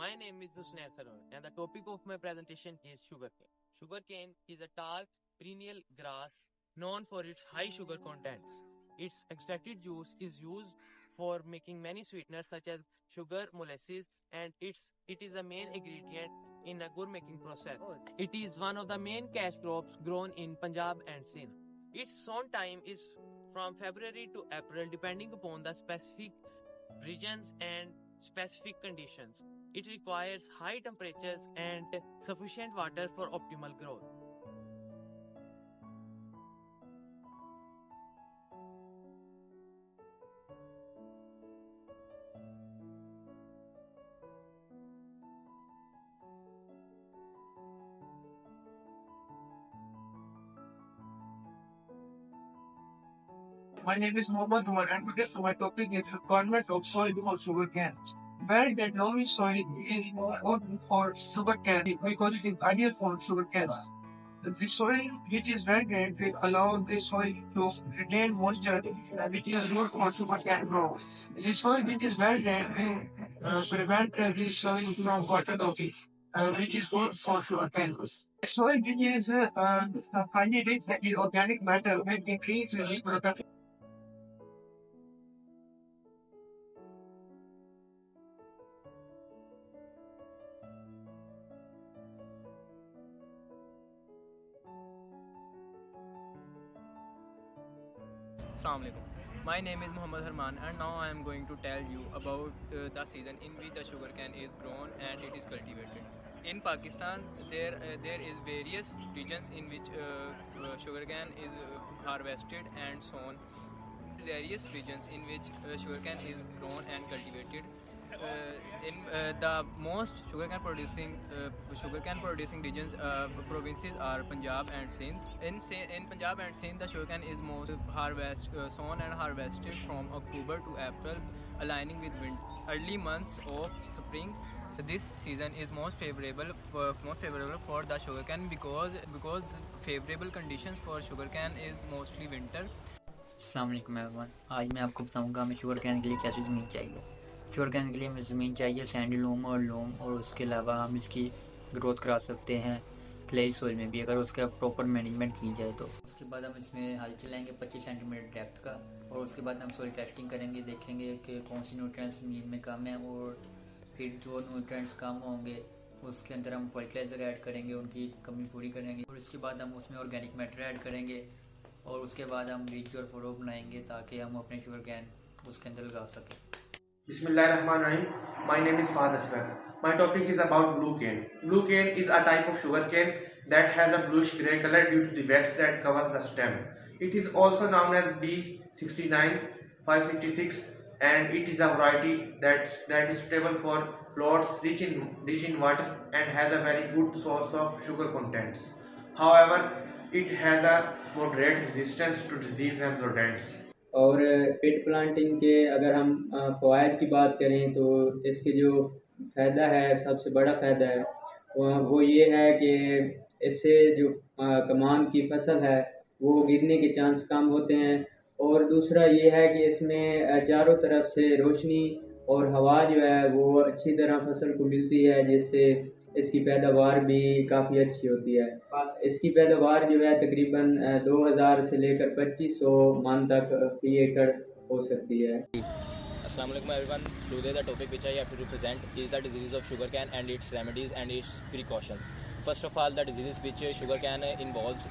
My name is Husnain Sarwar and the topic of my presentation is sugarcane. Sugarcane is a tall perennial grass known for its high sugar contents. Its extracted juice is used for making many sweeteners such as sugar, molasses, and it is a main ingredient in a gur making process. It is one of the main cash crops grown in Punjab and Sindh. Its sown time is from February to April depending upon the specific regions and specific conditions. It requires high temperatures and sufficient water for optimal growth. My name is Mohammed Umar and today my topic is requirement of soil for sugarcane. Where that loamy soil is good for sugarcane because it is ideal for sugarcane. The soil which is well drained will allow the soil to retain moisture which is good for sugarcane grow. The soil which is well drained will prevent the soil from waterlogging. Which is good for sugarcane. Soil which is highly rich in organic matter will increase the reproduction. Assalamu alaikum. My name is Muhammad Harman and now I am going to tell you about the season in which the sugarcane is grown and it is cultivated. In Pakistan, there is various regions in which sugarcane is harvested and sown. Various regions in which sugarcane is grown and cultivated. In the most sugarcane producing regions provinces are Punjab and Sindh. In Punjab and Sindh, the sugarcane is most sown and harvested from October to April, aligning with early months of spring. This season is most favorable for the sugarcane because favorable conditions for sugarcane is mostly winter. अस्सलाम वालेकुम everyone. आज मैं आपको बताऊंगा हमें sugar cane के लिए कैसी ज़मीन चाहिए। शुगर कैन के लिए हमें ज़मीन चाहिए सैंडी लोम और लोम, और उसके अलावा हम इसकी ग्रोथ करा सकते हैं क्ले सॉइल में भी अगर उसका प्रॉपर मैनेजमेंट की जाए तो। उसके बाद हम इसमें हल चलाएंगे 25 सेंटीमीटर डेप्थ का, और उसके बाद हम सॉइल टेस्टिंग करेंगे, देखेंगे कि कौन सी न्यूट्रिएंट्स ज़मीन में कम है, और फिर जो न्यूट्रिएंट्स कम होंगे उसके अंदर हम फर्टिलाइज़र ऐड करेंगे, उनकी कमी पूरी करेंगे, और इसके बाद हम उसमें ऑर्गेनिक मैटर ऐड करेंगे, और उसके बाद हम बीज और फरो बनाएंगे ताकि हम अपने शुगर कैन उसके अंदर लगा सकें। Bismillahirrahmanirrahim. My name is Fahad Asghar. My topic is about blue cane. Blue cane is a type of sugar cane that has a bluish grey color due to the wax that covers the stem. It is also known as B69, 566, and it is a variety that is suitable for plots rich in water and has a very good source of sugar contents. However, it has a moderate resistance to disease and rodents. और पेट planting के अगर हम फ़वाइद की बात करें तो इसके जो फ़ायदा है, सबसे बड़ा फ़ायदा है वो ये है कि इससे जो कमान की फसल है वो गिरने के चांस कम होते हैं, और दूसरा ये है कि इसमें चारों तरफ से रोशनी और हवा जो है वो अच्छी तरह फसल को मिलती है, जिससे इसकी पैदावार भी काफ़ी अच्छी होती है। इसकी पैदावार जो है तकरीबन 2000 से लेकर 2500 मन तक फी एकड़ हो सकती है। Assalamu alaikum everyone. Today the topic which I have to represent is the disease of sugarcane and its remedies and its precautions. First of all, the diseases which sugarcane involves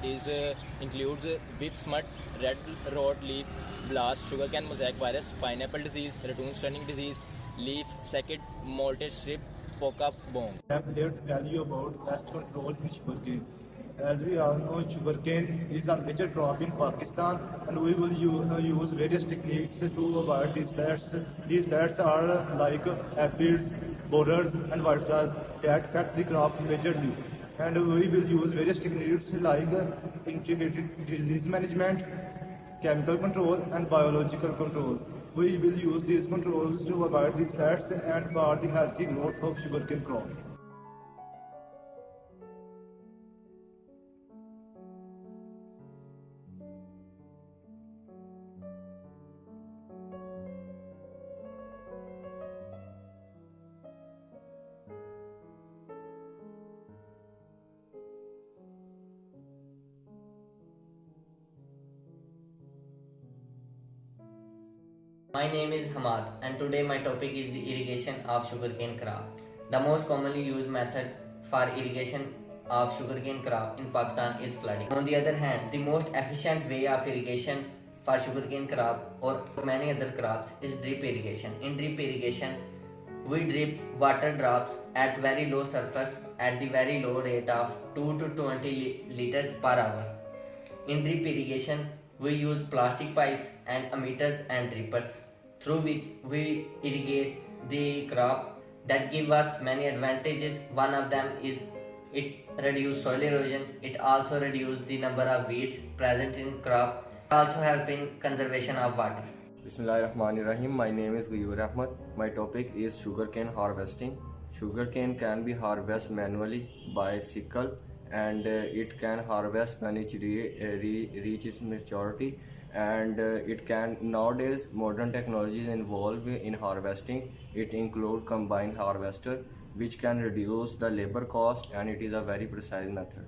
includes whip smut, red rot leaf blast, sugarcane mosaic virus, pineapple disease, ratoon stunning disease, leaf saccade molted strip, poka bong. I am here to tell you about pest control in sugarcane. As we all know, sugarcane is a major crop in Pakistan, and we will use various techniques to avoid these pests. These pests are like aphids, borers, and whiteflies that affect the crop majorly. And we will use various techniques like integrated disease management, chemical control, and biological control. We will use these controls to avoid these pests and for the healthy growth of sugarcane crop. My name is Hamad and today my topic is the irrigation of sugarcane crop. The most commonly used method for irrigation of sugarcane crop in Pakistan is flooding. On the other hand, the most efficient way of irrigation for sugarcane crop or many other crops is drip irrigation. In drip irrigation, we drip water drops at very low surface at the very low rate of 2 to 20 liters per hour. In drip irrigation, we use plastic pipes and emitters and drippers through which we irrigate the crop that give us many advantages. One of them is it reduces soil erosion. It also reduces the number of weeds present in crop. It also help in conservation of water. Bismillahirrahmanirrahim. My name is Gayur Ahmad. My topic is sugarcane harvesting. Sugarcane can be harvested manually by sickle and it can harvest when it reaches maturity, and it can nowadays modern technologies involved in harvesting. It include combine harvester which can reduce the labor cost and it is a very precise method.